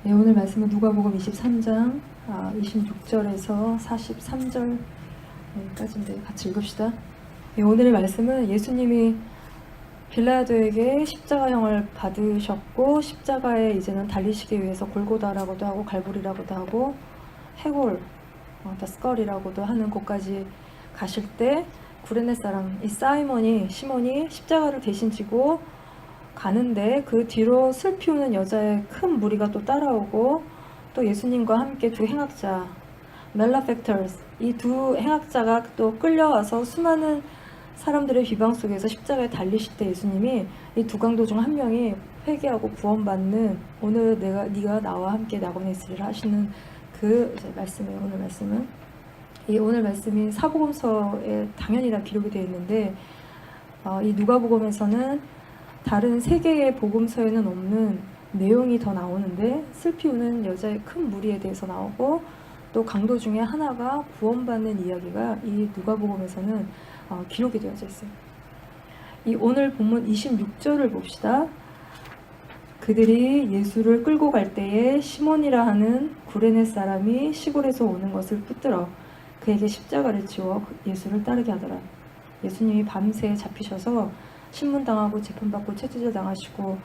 네, 오늘 말씀은 누가복음 23장 26절에서 43절까지인데 같이 읽읍시다. 네, 오늘의 말씀은 예수님이 빌라도에게 십자가형을 받으셨고 십자가에 이제는 달리시기 위해서 골고다라고도 하고 갈보리라고도 하고 해골, 스컬이라고도 하는 곳까지 가실 때 구레네 사람 이 시몬이 십자가를 대신 지고 가는데 그 뒤로 슬피 우는 여자의 큰 무리가 또 따라오고 또 예수님과 함께 두 행악자 멜라펙터스 이 두 행악자가 또 끌려와서 수많은 사람들의 비방 속에서 십자가에 달리실 때 예수님이 이 두 강도 중 한 명이 회개하고 구원받는 오늘 네가 나와 함께 낙원에 있으리라 하시는 그 말씀이에요. 오늘 말씀은 이 오늘 말씀이 사복음서에 당연히 다 기록이 되어 있는데 이 누가복음에서는 다른 세 개의 복음서에는 없는 내용이 더 나오는데 슬피 우는 여자의 큰 무리에 대해서 나오고 또 강도 중에 하나가 구원받는 이야기가 이 누가복음에서는 기록이 되어져 있어요. 이 오늘 본문 26절을 봅시다. 그들이 예수를 끌고 갈 때에 시몬이라 하는 구레네 사람이 시골에서 오는 것을 붙들어 그에게 십자가를 지워 예수를 따르게 하더라. 예수님이 밤새 잡히셔서 신문당하고 재판받고 채찍질 당하시고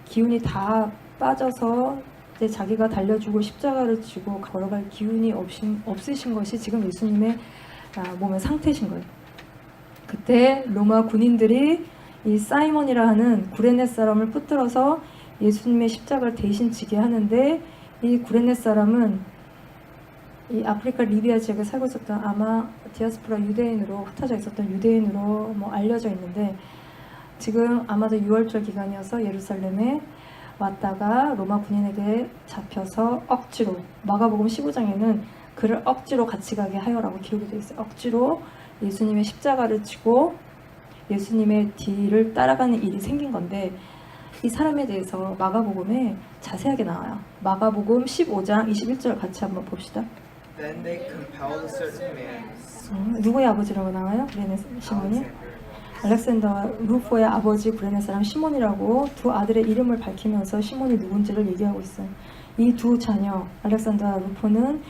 기운이 다 빠져서 이제 자기가 달려주고 십자가를 지고 걸어갈 기운이 없으신 것이 지금 예수님의 몸의 상태신 거예요. 그때 로마 군인들이 이 사이몬이라 하는 구레네 사람을 붙들어서 예수님의 십자가를 대신 지게 하는데 이 구레네 사람은 이 아프리카 리비아 지역에 살고 있었던 아마 디아스포라 유대인으로 흩어져 있었던 유대인으로 알려져 있는데 지금 아마도 6월절 기간이어서 예루살렘에 왔다가 로마 군인에게 잡혀서 억지로 마가복음 15장에는 그를 억지로 같이 가게 하여라고 기록이 되어 있어요. 억지로 예수님의 십자가를 지고 예수님의 뒤를 따라가는 일이 생긴 건데 이 사람에 대해서 마가복음에 자세하게 나와요. 마가복음 15장 21절 같이 한번 봅시다. Then they compelled a certain man. 누구의 아버지라고 나와요? 구레네 시몬이? 알렉산더와 루포의 아버지 구레네 사람 시몬이라고 두 아들의 이름을 밝히면서 시몬이 누군지를 얘기하고 있어요. 이 두 자녀 알렉산더와 루포는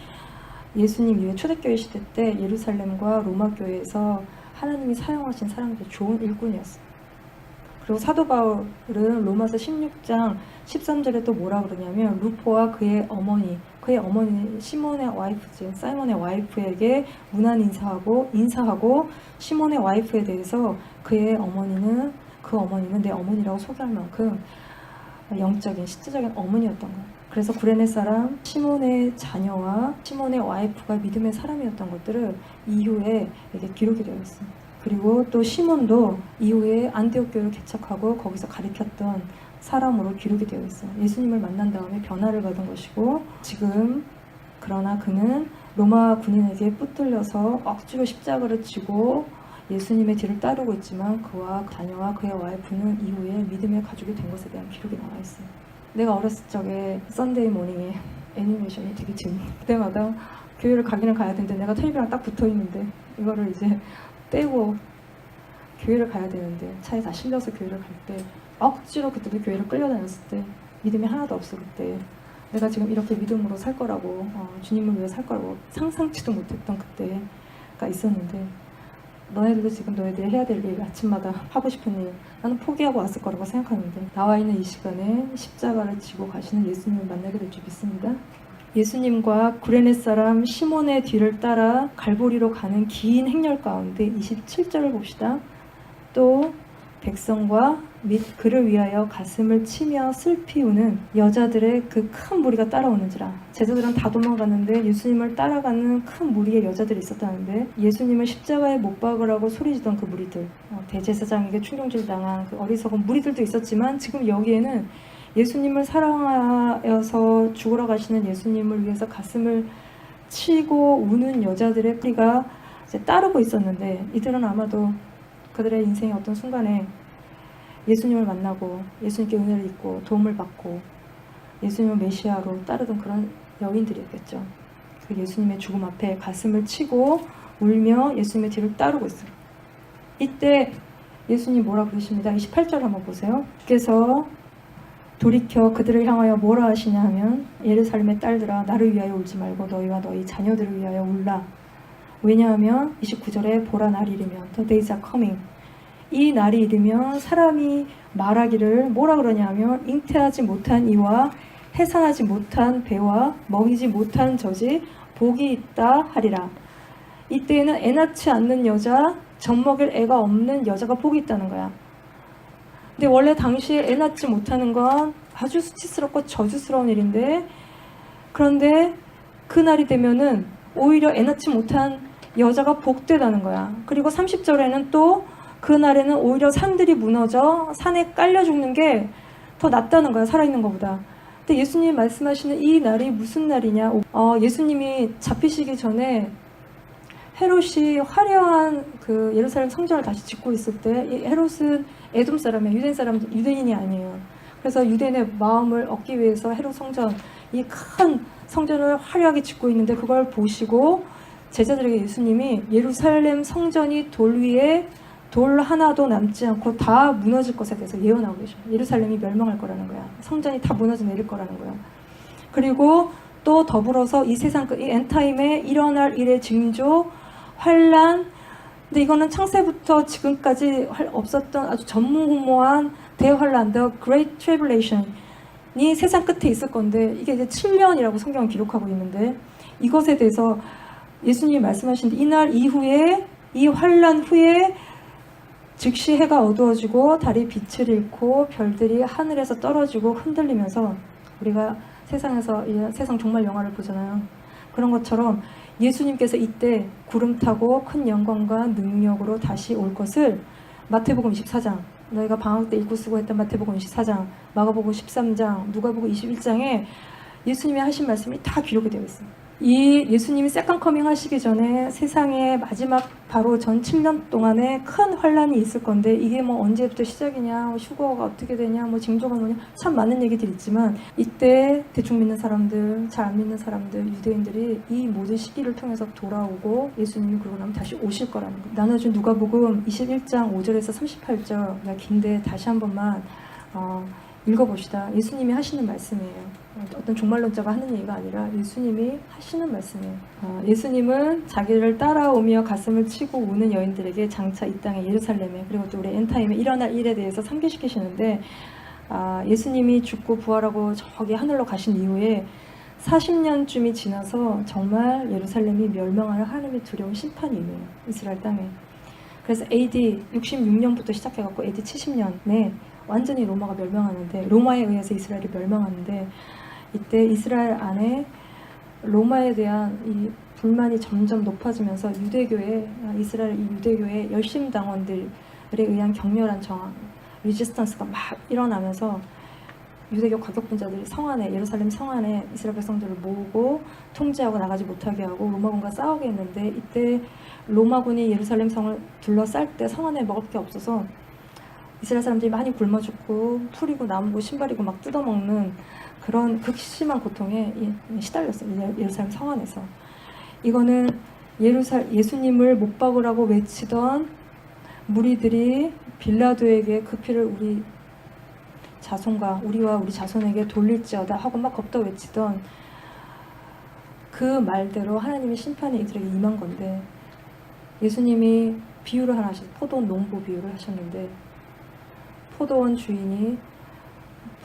예수님 이후에 초대교회 시대 때 예루살렘과 로마 교회에서 하나님이 사용하신 사람들 좋은 일꾼이었어요. 그리고 사도 바울은 로마서 16장 13절에 또 뭐라 그러냐면 루포와 그의 어머니는 시몬의 와이프지 사이몬의 와이프에게 문안 인사하고 시몬의 와이프에 대해서 그 어머니는 내 어머니라고 소개할 만큼 영적인 실제적인 어머니였던 거예요. 그래서 구레네 사람 시몬의 자녀와 시몬의 와이프가 믿음의 사람이었던 것들을 이후에 이렇게 기록이 되어 있어요. 그리고 또 시몬도 이후에 안디옥 교회를 개척하고 거기서 가르쳤던 사람으로 기록이 되어 있어요. 예수님을 만난 다음에 변화를 받은 것이고 지금 그러나 그는 로마 군인에게 붙들려서 억지로 십자가를 지고 예수님의 뒤를 따르고 있지만 그와 자녀와 그의 와이프는 이후에 믿음의 가족이 된 것에 대한 기록이 나와 있어요. 내가 어렸을 적에 썬데이 모닝에 애니메이션이 되게 재밌는 그때마다 교회를 가기는 가야 되는데 내가 텔레비랑 딱 붙어 있는데 이거를 이제 떼고 교회를 가야 되는데 차에 다 실려서 교회를 갈 때 억지로 그때도 교회를 끌려다녔을 때 믿음이 하나도 없어. 그때 내가 지금 이렇게 믿음으로 살 거라고 주님을 위해 살 거라고 상상치도 못했던 그때가 있었는데 너네들도 지금 너희들이 해야 될 일 아침마다 하고 싶은 일 나는 포기하고 왔을 거라고 생각하는데 나와 있는 이 시간에 십자가를 지고 가시는 예수님을 만나게 될 줄 믿습니다. 예수님과 구레네 사람 시몬의 뒤를 따라 갈보리로 가는 긴 행렬 가운데 27절을 봅시다. 또 백성과 및 그를 위하여 가슴을 치며 슬피 우는 여자들의 그 큰 무리가 따라오는지라. 제자들은 다 도망갔는데 예수님을 따라가는 큰 무리의 여자들이 있었다는데 예수님을 십자가에 못 박으라고 소리지던 그 무리들 대제사장에게 충동질 당한 그 어리석은 무리들도 있었지만 지금 여기에는 예수님을 사랑하여서 죽으러 가시는 예수님을 위해서 가슴을 치고 우는 여자들의 뿌리가 이제 따르고 있었는데 이들은 아마도 그들의 인생의 어떤 순간에 예수님을 만나고 예수님께 은혜를 입고 도움을 받고 예수님을 메시아로 따르던 그런 여인들이었겠죠. 그 예수님의 죽음 앞에 가슴을 치고 울며 예수님의 뒤를 따르고 있어요. 이때 예수님 뭐라 그러십니다. 28절 한번 보세요. 주께서 돌이켜 그들을 향하여 뭐라 하시냐 하면 예루살렘의 딸들아 나를 위하여 울지 말고 너희와 너희 자녀들을 위하여 울라. 왜냐하면 29절에 보라 날이 이르면 The days are coming. 이 날이 이르면 사람이 말하기를 뭐라 그러냐 하면 잉태하지 못한 이와 해산하지 못한 배와 먹이지 못한 젖이 복이 있다 하리라. 이때에는 애 낳지 않는 여자, 젖 먹일 애가 없는 여자가 복이 있다는 거야. 근데 원래 당시에 애 낳지 못하는 건 아주 수치스럽고 저주스러운 일인데, 그런데 그날이 되면은 오히려 애 낳지 못한 여자가 복되다는 거야. 그리고 30절에는 또 그날에는 오히려 산들이 무너져 산에 깔려 죽는 게 더 낫다는 거야, 살아있는 것보다. 근데 예수님이 말씀하시는 이 날이 무슨 날이냐? 예수님이 잡히시기 전에 헤롯이 화려한 그 예루살렘 성전을 다시 짓고 있을 때, 이 헤롯은 에돔 사람이에요. 유대인이 아니에요. 그래서 유대인의 마음을 얻기 위해서 헤롯 성전, 이 큰 성전을 화려하게 짓고 있는데, 그걸 보시고 제자들에게 예수님이 예루살렘 성전이 돌 위에 돌 하나도 남지 않고 다 무너질 것에 대해서 예언하고 계셔요. 예루살렘이 멸망할 거라는 거야. 성전이 다 무너져 내릴 거라는 거야. 그리고 또 더불어서 이 세상 끝, 이 엔타임에 일어날 일의 징조, 환란. 근데 이거는 창세부터 지금까지 없었던 아주 전무후무한 대환란, The Great Tribulation이 세상 끝에 있을 건데, 이게 이제 7년이라고 성경은 기록하고 있는데, 이것에 대해서 예수님이 말씀하신 이날 이후에, 이 환란 후에 즉시 해가 어두워지고 달이 빛을 잃고 별들이 하늘에서 떨어지고 흔들리면서, 우리가 세상에서 세상 종말 영화를 보잖아요. 그런 것처럼 예수님께서 이때 구름 타고 큰 영광과 능력으로 다시 올 것을 마태복음 24장, 너희가 방학 때 읽고 쓰고 했던 마태복음 24장, 마가복음 13장, 누가복음 21장에 예수님이 하신 말씀이 다 기록이 되어 있어요. 이 예수님이 세컨 커밍 하시기 전에 세상에 마지막 바로 전 7년 동안에 큰 환란이 있을 건데, 이게 뭐 언제부터 시작이냐, 휴거가 어떻게 되냐, 뭐 징조가 뭐냐, 참 많은 얘기들이 있지만, 이때 대충 믿는 사람들, 잘 안 믿는 사람들, 유대인들이 이 모든 시기를 통해서 돌아오고 예수님이 그러고 나면 다시 오실 거라는 거예요. 나눠준 누가복음 21장 5절에서 38절, 내가 긴데 다시 한 번만 읽어봅시다. 예수님이 하시는 말씀이에요. 어떤 종말론자가 하는 얘기가 아니라 예수님이 하시는 말씀이에요. 예수님은 자기를 따라오며 가슴을 치고 우는 여인들에게 장차 이 땅에 예루살렘에, 그리고 또 우리 엔타임에 일어날 일에 대해서 상기시키시는데, 예수님이 죽고 부활하고 저기 하늘로 가신 이후에 40년쯤이 지나서 정말 예루살렘이 멸망할 하나님의 두려운 심판이 임해요. 이스라엘 땅에. 그래서 AD 66년부터 시작해갖고 AD 70년에 완전히 로마가 멸망하는데, 로마에 의해서 이스라엘이 멸망하는데, 이때 이스라엘 안에 로마에 대한 이 불만이 점점 높아지면서 이스라엘 유대교의 열심당원들에 의한 격렬한 저항, 리지스턴스가 막 일어나면서 유대교 과격분자들이 예루살렘 성 안에 이스라엘 백성들을 모으고 통제하고 나가지 못하게 하고 로마군과 싸우게 했는데, 이때 로마군이 예루살렘 성을 둘러쌀 때 성 안에 먹을 게 없어서 이스라엘 사람들이 많이 굶어 죽고 풀이고 나무고 신발이고 막 뜯어먹는 그런 극심한 고통에 시달렸어요. 예루살렘 성 안에서. 이거는 예수님을 못 박으라고 외치던 무리들이 빌라도에게 그 피를 우리 자손과 우리와 우리 자손에게 돌릴지어다 하고 막 겁도 외치던 그 말대로 하나님의 심판이 이들에게 임한 건데, 예수님이 비유를 하나 하셨어요. 포도원 농부 비유를 하셨는데, 포도원 주인이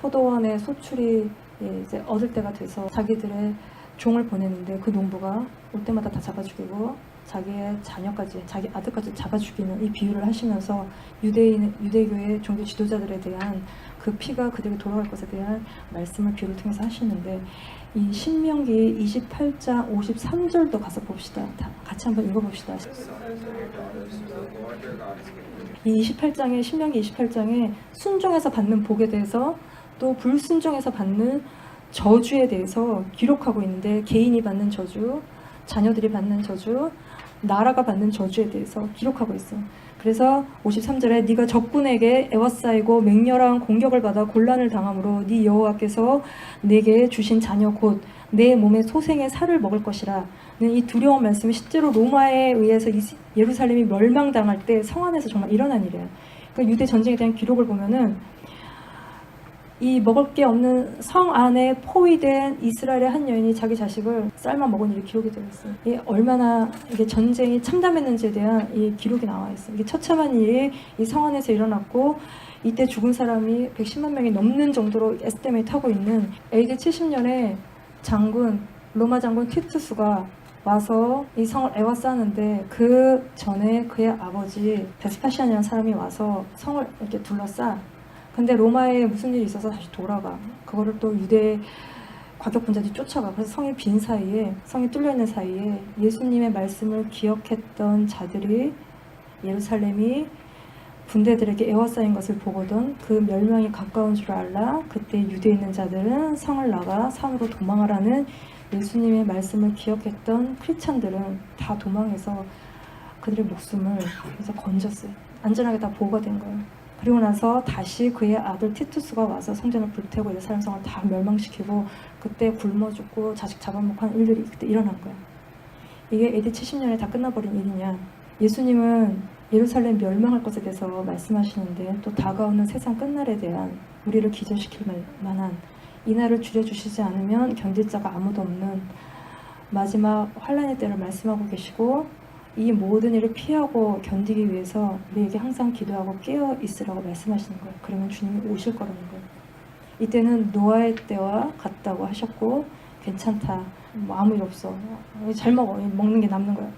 포도원의 소출이 이제 얻을 때가 돼서 자기들의 종을 보내는데, 그 농부가 올 때마다 다 잡아 죽이고 자기의 자녀까지, 자기 아들까지 잡아 죽이는 이 비유를 하시면서 유대교의 종교 지도자들에 대한 그 피가 그들에게 돌아갈 것에 대한 말씀을 비유를 통해서 하시는데, 이 신명기 28장 53절도 가서 봅시다. 같이 한번 읽어봅시다. 이 28장에, 신명기 28장에 순종해서 받는 복에 대해서, 또 불순종해서 받는 저주에 대해서 기록하고 있는데, 개인이 받는 저주, 자녀들이 받는 저주, 나라가 받는 저주에 대해서 기록하고 있어요. 그래서 53절에 네가 적군에게 애워싸이고 맹렬한 공격을 받아 곤란을 당함으로 네 여호와께서 내게 주신 자녀 곧 내 몸의 소생의 살을 먹을 것이라. 이 두려운 말씀이 실제로 로마에 의해서 예루살렘이 멸망당할 때 성 안에서 정말 일어난 일이에요. 그러니까 유대 전쟁에 대한 기록을 보면은 이 먹을 게 없는 성 안에 포위된 이스라엘의 한 여인이 자기 자식을 삶아 먹은 일이 기록이 되어 있어요. 이게 얼마나 이게 전쟁이 참담했는지에 대한 이 기록이 나와 있어요. 이게 처참한 일이 이 성 안에서 일어났고 이때 죽은 사람이 110만 명이 넘는 정도로 에스티메이트 하고 있는 AD 70년에 로마 장군 티투스가 와서 이 성을 에워싸는데 그 전에 그의 아버지 베스파시안이라는 사람이 와서 성을 이렇게 둘러싸. 근데 로마에 무슨 일이 있어서 다시 돌아가. 그거를 또 유대 과격분자들이 쫓아가. 그래서 성이 빈 사이에, 성이 뚫려있는 사이에 예수님의 말씀을 기억했던 자들이 예루살렘이 군대들에게 에워싸인 것을 보거든 그 멸망이 가까운 줄 알라. 그때 유대에 있는 자들은 성을 나가 산으로 도망하라는 예수님의 말씀을 기억했던 크리스찬들은 다 도망해서 그들의 목숨을 그래서 건졌어요. 안전하게 다 보호가 된 거예요. 그리고 나서 다시 그의 아들 티투스가 와서 성전을 불태우고 예루살렘 성을 다 멸망시키고 그때 굶어 죽고 자식 잡아먹고 한 일들이 그때 일어난 거예요. 이게 AD 70년에 다 끝나버린 일이냐. 예수님은 예루살렘 멸망할 것에 대해서 말씀하시는데 또 다가오는 세상 끝날에 대한 우리를 기절시킬 만한 이 날을 줄여주시지 않으면 견딜 자가 아무도 없는 마지막 환란의 때를 말씀하고 계시고 이 모든 일을 피하고 견디기 위해서 우리에게 항상 기도하고 깨어 있으라고 말씀하시는 거예요. 그러면 주님이 오실 거라는 거예요. 이때는 노아의 때와 같다고 하셨고 괜찮다. 뭐 아무 일 없어. 잘 먹어. 먹는 게 남는 거야.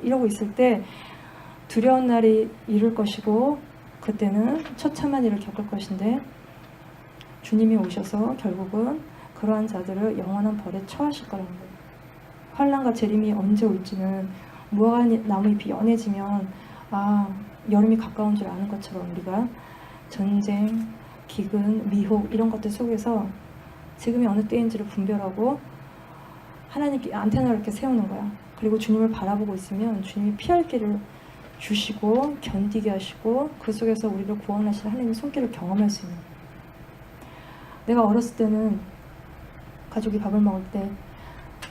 이러고 있을 때 두려운 날이 이룰 것이고 그때는 처참한 일을 겪을 것인데 주님이 오셔서 결국은 그러한 자들을 영원한 벌에 처하실 거라는 거예요. 환란과 재림이 언제 올지는 무화과 나무잎이 연해지면 여름이 가까운 줄 아는 것처럼 우리가 전쟁, 기근, 미혹 이런 것들 속에서 지금이 어느 때인지를 분별하고 하나님께 안테나를 이렇게 세우는 거야. 그리고 주님을 바라보고 있으면 주님이 피할 길을 주시고 견디게 하시고 그 속에서 우리를 구원하시는 하나님의 손길을 경험할 수 있는 거야. 내가 어렸을 때는 가족이 밥을 먹을 때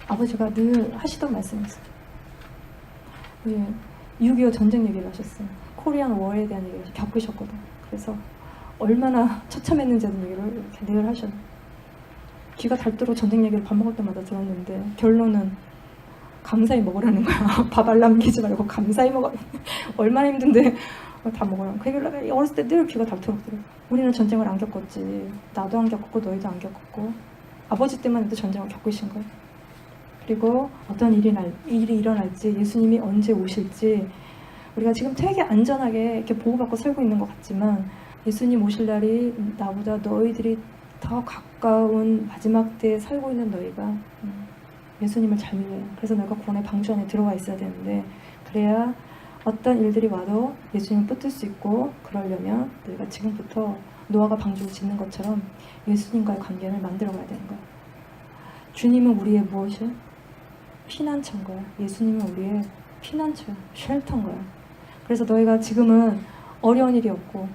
아버지가 늘 하시던 말씀이 있어요. 6.25 전쟁 얘기를 하셨어요. 코리안 워에 대한 얘기를 겪으셨거든. 그래서 얼마나 처참했는지 하는 얘기를 이렇게 늘 하셨어요. 귀가 닳도록 전쟁 얘기를 밥 먹을 때마다 들었는데 결론은 감사히 먹으라는 거야. 밥 안 남기지 말고 감사히 먹어. 얼마나 힘든데 다 먹으라고. 그 얘기를 어렸을 때 늘 귀가 닳도록 들어요. 우리는 전쟁을 안 겪었지. 나도 안 겪었고 너희도 안 겪었고 아버지 때만 해도 전쟁을 겪으신 거예요. 그리고 어떤 일이 일어날지 예수님이 언제 오실지 우리가 지금 되게 안전하게 이렇게 보호받고 살고 있는 것 같지만 예수님 오실 날이 나보다 너희들이 더 가까운 마지막 때에 살고 있는 너희가 예수님을 잘 믿어요. 그래서 너희가 구원의 방주 안에 들어가 있어야 되는데 그래야 어떤 일들이 와도 예수님을 붙들 수 있고 그러려면 너희가 지금부터 노아가 방주를 짓는 것처럼 예수님과의 관계를 만들어가야 되는 거예요. 주님은 우리의 무엇이에요? 피난처인 거야. 예수님은 우리의 피난처야. 쉘터인 거야. 그래서 너희가 지금은 어려운 일이 없고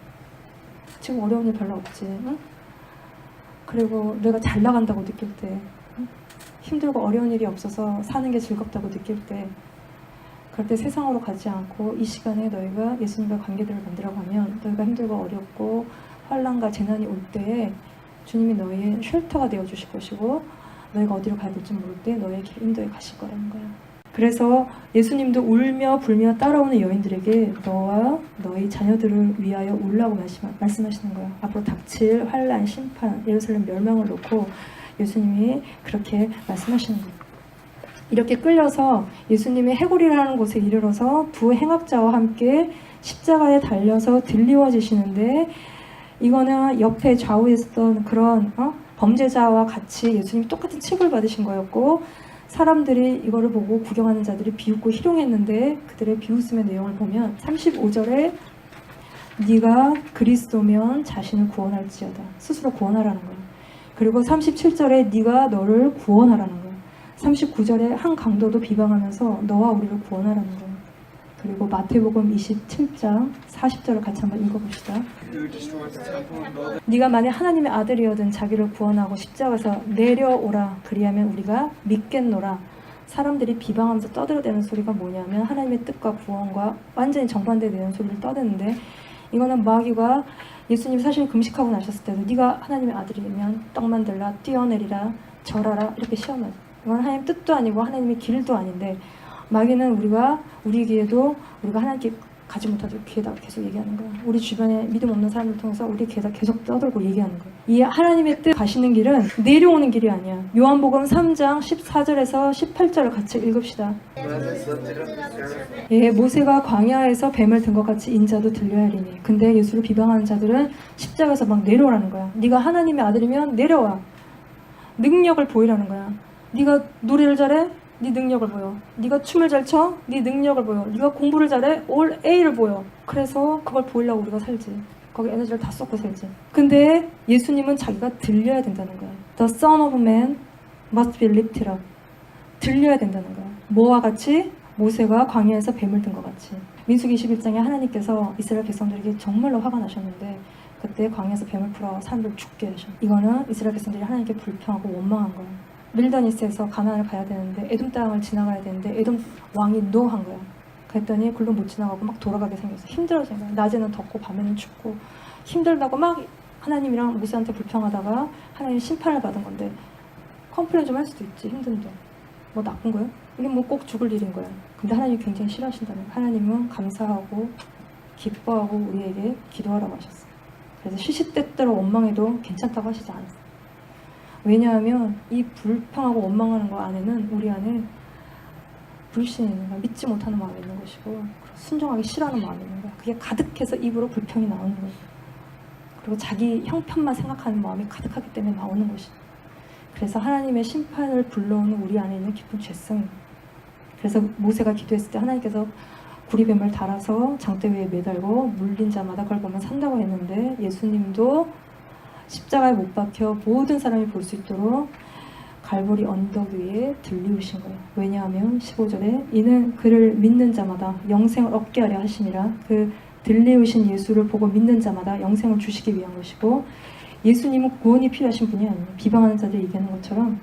지금 어려운 일 별로 없지. 응? 그리고 너희가 잘 나간다고 느낄 때 힘들고 어려운 일이 없어서 사는 게 즐겁다고 느낄 때 그럴 때 세상으로 가지 않고 이 시간에 너희가 예수님과 관계들을 만들어가면 너희가 힘들고 어렵고 환난과 재난이 올 때에 주님이 너희의 쉘터가 되어주실 것이고 너희가 어디로 가야 될지 모를 때 너희에게 인도해 가실 거라는 거야. 그래서 예수님도 울며 불며 따라오는 여인들에게 너와 너희 자녀들을 위하여 울라고 말씀하시는 거야. 앞으로 닥칠 환난, 심판, 예루살렘 멸망을 놓고 예수님이 그렇게 말씀하시는 거야. 이렇게 끌려서 예수님의 해골이라는 곳에 이르러서 두 행악자와 함께 십자가에 달려서 들리워지시는데 이거는 옆에 좌우에 있었던 그런 범죄자와 같이 예수님이 똑같은 취급을 받으신 거였고 사람들이 이거를 보고 구경하는 자들이 비웃고 희롱했는데 그들의 비웃음의 내용을 보면 35절에 네가 그리스도면 자신을 구원할지어다. 스스로 구원하라는 거예요. 그리고 37절에 네가 너를 구원하라는 거예요. 39절에 한 강도도 비방하면서 너와 우리를 구원하라는 거예요. 그리고 마태복음 27장 40절을 같이 한번 읽어봅시다. 네가 만약 하나님의 아들이어든 자기를 구원하고 십자가에서 내려오라. 그리하면 우리가 믿겠노라. 사람들이 비방하면서 떠들어대는 소리가 뭐냐면 하나님의 뜻과 구원과 완전히 정반대되는 소리를 떠드는데 이거는 마귀가 예수님 사실 금식하고 나셨을 때도 네가 하나님의 아들이면 떡 만들라, 뛰어내리라, 절하라 이렇게 시험하죠. 이건 하나님 뜻도 아니고 하나님의 길도 아닌데 마귀는 우리에게도 우리가 하나님께 가지 못하도록 귀에다 계속 얘기하는 거야. 우리 주변에 믿음 없는 사람들 통해서 우리 귀에다 계속 떠들고 얘기하는 거야. 이 하나님의 뜻 가시는 길은 내려오는 길이 아니야. 요한복음 3장 14절에서 18절을 같이 읽읍시다. Moses lifted up his servant. 예, 모세가 광야에서 뱀을 든 것 같이 인자도 들려야 하리니. 근데 예수를 비방하는 자들은 십자가에서 막 내려오라는 거야. 네가 하나님의 아들이면 내려와. 능력을 보이라는 거야. 네가 노래를 잘해? 네 능력을 보여. 네가 춤을 잘 춰? 네 능력을 보여. 네가 공부를 잘해? 올 A를 보여. 그래서 그걸 보이려고 우리가 살지. 거기 에너지를 다 쏟고 살지. 근데 예수님은 자기가 들려야 된다는 거야. The Son of Man must be lifted up. 들려야 된다는 거야. 뭐와 같이? 모세가 광야에서 뱀을 든 것 같이. 민수기 21장에 하나님께서 이스라엘 백성들에게 정말로 화가 나셨는데 그때 광야에서 뱀을 풀어 사람들 죽게 하셨. 이거는 이스라엘 백성들이 하나님께 불평하고 원망한 거야. 밀다니스에서 가나안을 가야 되는데 에돔 땅을 지나가야 되는데 에돔 왕이 노한 거야. 그랬더니 글로 못 지나가고 막 돌아가게 생겼어. 힘들어진 거야. 낮에는 덥고 밤에는 춥고 힘들다고 막 하나님이랑 모세한테 불평하다가 하나님 심판을 받은 건데 컴플레인 좀 할 수도 있지. 힘든데 뭐 나쁜 거야? 이게 뭐 꼭 죽을 일인 거야. 근데 하나님이 굉장히 싫어하신다는 거야. 하나님은 감사하고 기뻐하고 우리에게 기도하라고 하셨어. 그래서 시시때때로 원망해도 괜찮다고 하시지 않았어. 왜냐하면 이 불평하고 원망하는 거 안에는 우리 안에 불신이 있는 거야. 믿지 못하는 마음이 있는 것이고 순종하기 싫어하는 마음이 있는 거야. 그게 가득해서 입으로 불평이 나오는 거야. 그리고 자기 형편만 생각하는 마음이 가득하기 때문에 나오는 것이다. 그래서 하나님의 심판을 불러오는 우리 안에 있는 깊은 죄성. 그래서 모세가 기도했을 때 하나님께서 구리뱀을 달아서 장대 위에 매달고 물린 자마다 그걸 보면 산다고 했는데 예수님도 십자가에 못 박혀 모든 사람이 볼 수 있도록 갈보리 언덕 위에 들리우신 거예요. 왜냐하면 15절에 이는 그를 믿는 자마다 영생을 얻게 하려 하심이라. 그 들리우신 예수를 보고 믿는 자마다 영생을 주시기 위한 것이고 예수님은 구원이 필요하신 분이 아니에요. 비방하는 자들이 얘기하는 것처럼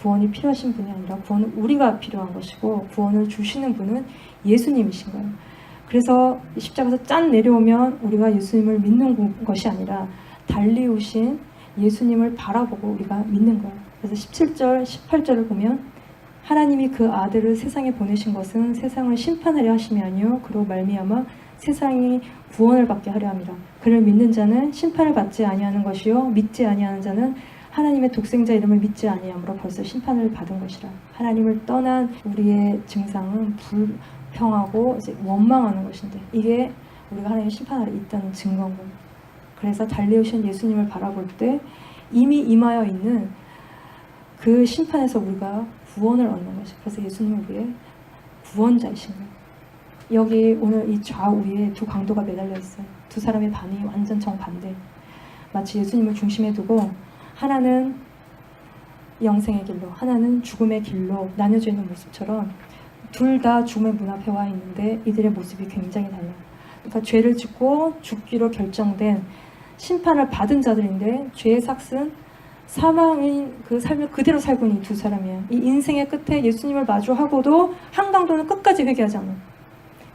구원이 필요하신 분이 아니라 구원은 우리가 필요한 것이고 구원을 주시는 분은 예수님이신 거예요. 그래서 십자가에서 짠 내려오면 우리가 예수님을 믿는 것이 아니라 달리 오신 예수님을 바라보고 우리가 믿는 거예요. 그래서 17절, 18절을 보면 하나님이 그 아들을 세상에 보내신 것은 세상을 심판하려 하심이 아니요 그로 말미암아 세상이 구원을 받게 하려 함이라. 그를 믿는 자는 심판을 받지 아니하는 것이요 믿지 아니하는 자는 하나님의 독생자 이름을 믿지 아니함으로 벌써 심판을 받은 것이라. 하나님을 떠난 우리의 증상은 불평하고 이제 원망하는 것인데 이게 우리가 하나님의 심판 아래 있다는 증거인 거예요. 그래서 달려오신 예수님을 바라볼 때 이미 임하여 있는 그 심판에서 우리가 구원을 얻는 것이죠. 그래서 예수님은 우리의 구원자이신 거예요. 여기 오늘 이 좌우에 두 강도가 매달려 있어요. 두 사람의 반응이 완전 정반대. 마치 예수님을 중심에 두고 하나는 영생의 길로 하나는 죽음의 길로 나뉘어져 있는 모습처럼 둘 다 죽음의 문 앞에 와 있는데 이들의 모습이 굉장히 달라요. 그러니까 죄를 짓고 죽기로 결정된 심판을 받은 자들인데 죄의 삭은 사망인 그 삶을 그대로 살고 있는 두 사람이에요. 이 인생의 끝에 예수님을 마주하고도 한 강도는 끝까지 회개하지 않아요.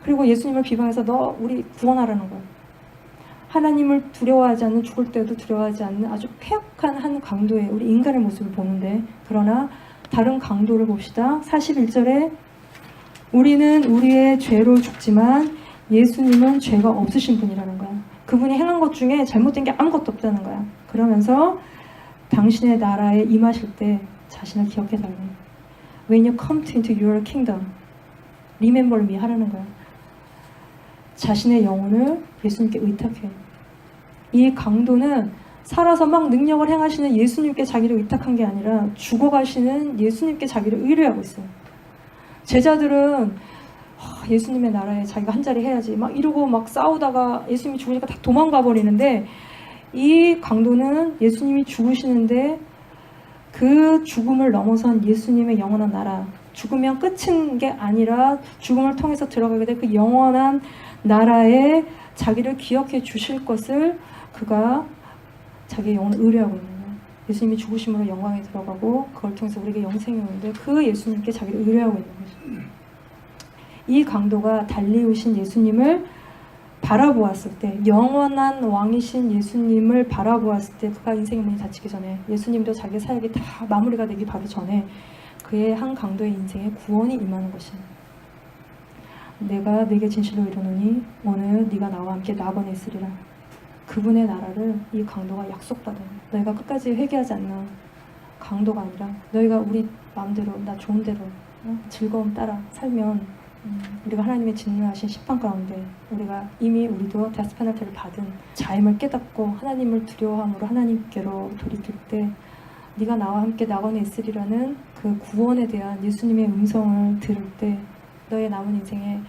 그리고 예수님을 비방해서 너 우리 구원하라는 거예요. 하나님을 두려워하지 않는 죽을 때도 두려워하지 않는 아주 폐역한 한 강도의 우리 인간의 모습을 보는데 그러나 다른 강도를 봅시다. 41절에 우리는 우리의 죄로 죽지만 예수님은 죄가 없으신 분이라는 거야. 그분이 행한 것 중에 잘못된 게 아무것도 없다는 거야. 그러면서 당신의 나라에 임하실 때 자신을 기억해 달라는 거야. When you come into your kingdom, remember me 하라는 거야. 자신의 영혼을 예수님께 의탁해. 이 강도는 살아서 막 능력을 행하시는 예수님께 자기를 의탁한 게 아니라 죽어가시는 예수님께 자기를 의뢰하고 있어요. 제자들은 예수님의 나라에 자기가 한 자리 해야지 막 이러고 막 싸우다가 예수님이 죽으니까 다 도망가 버리는데 이 강도는 예수님이 죽으시는데 그 죽음을 넘어선 예수님의 영원한 나라, 죽으면 끝인 게 아니라 죽음을 통해서 들어가게 될 그 영원한 나라에 자기를 기억해 주실 것을 그가 자기의 영혼을 의뢰하고 있는 거예요. 예수님이 죽으심으로 영광에 들어가고 그걸 통해서 우리에게 영생이 오는데 그 예수님께 자기를 의뢰하고 있는 거죠. 이 강도가 달리 오신 예수님을 바라보았을 때, 영원한 왕이신 예수님을 바라보았을 때, 그가 인생의 문이 닫히기 전에, 예수님도 자기 사역이 다 마무리가 되기 바로 전에 그의 한 강도의 인생에 구원이 임하는 것입니다. 내가 네게 진실로 이르노니 오늘 네가 나와 함께 낙원에 있으리라. 그분의 나라를 이 강도가 약속받아요. 너희가 끝까지 회개하지 않는 강도가 아니라 너희가 우리 마음대로 나 좋은 대로 즐거움 따라 살면 우리가 하나님의 진노하신 심판 가운데 우리가 이미 우리도 데스 페널티를 받은 자임을 깨닫고 하나님을 두려워함으로 하나님께로 돌이킬 때 네가 나와 함께 낙원에 있으리라는 그 구원에 대한 예수님의 음성을 들을 때 너의 남은 인생에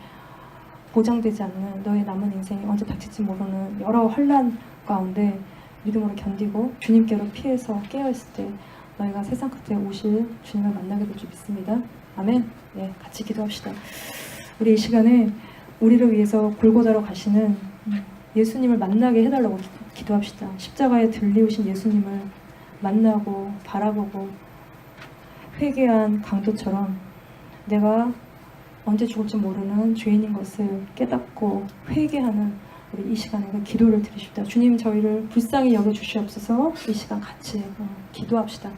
보장되지 않는 너의 남은 인생이 언제 닥칠지 모르는 여러 환난 가운데 믿음으로 견디고 주님께로 피해서 깨어있을 때 너희가 세상 끝에 오실 주님을 만나게 될 줄 믿습니다. 아멘. 네, 같이 기도합시다. 우리 이 시간에 우리를 위해서 골고다로 가시는 예수님을 만나게 해달라고 기도합시다. 십자가에 들리우신 예수님을 만나고 바라보고 회개한 강도처럼 내가 언제 죽을지 모르는 죄인인 것을 깨닫고 회개하는 우리 이 시간에 그 기도를 드리십시다. 주님 저희를 불쌍히 여겨주시옵소서. 이 시간 같이 기도합시다.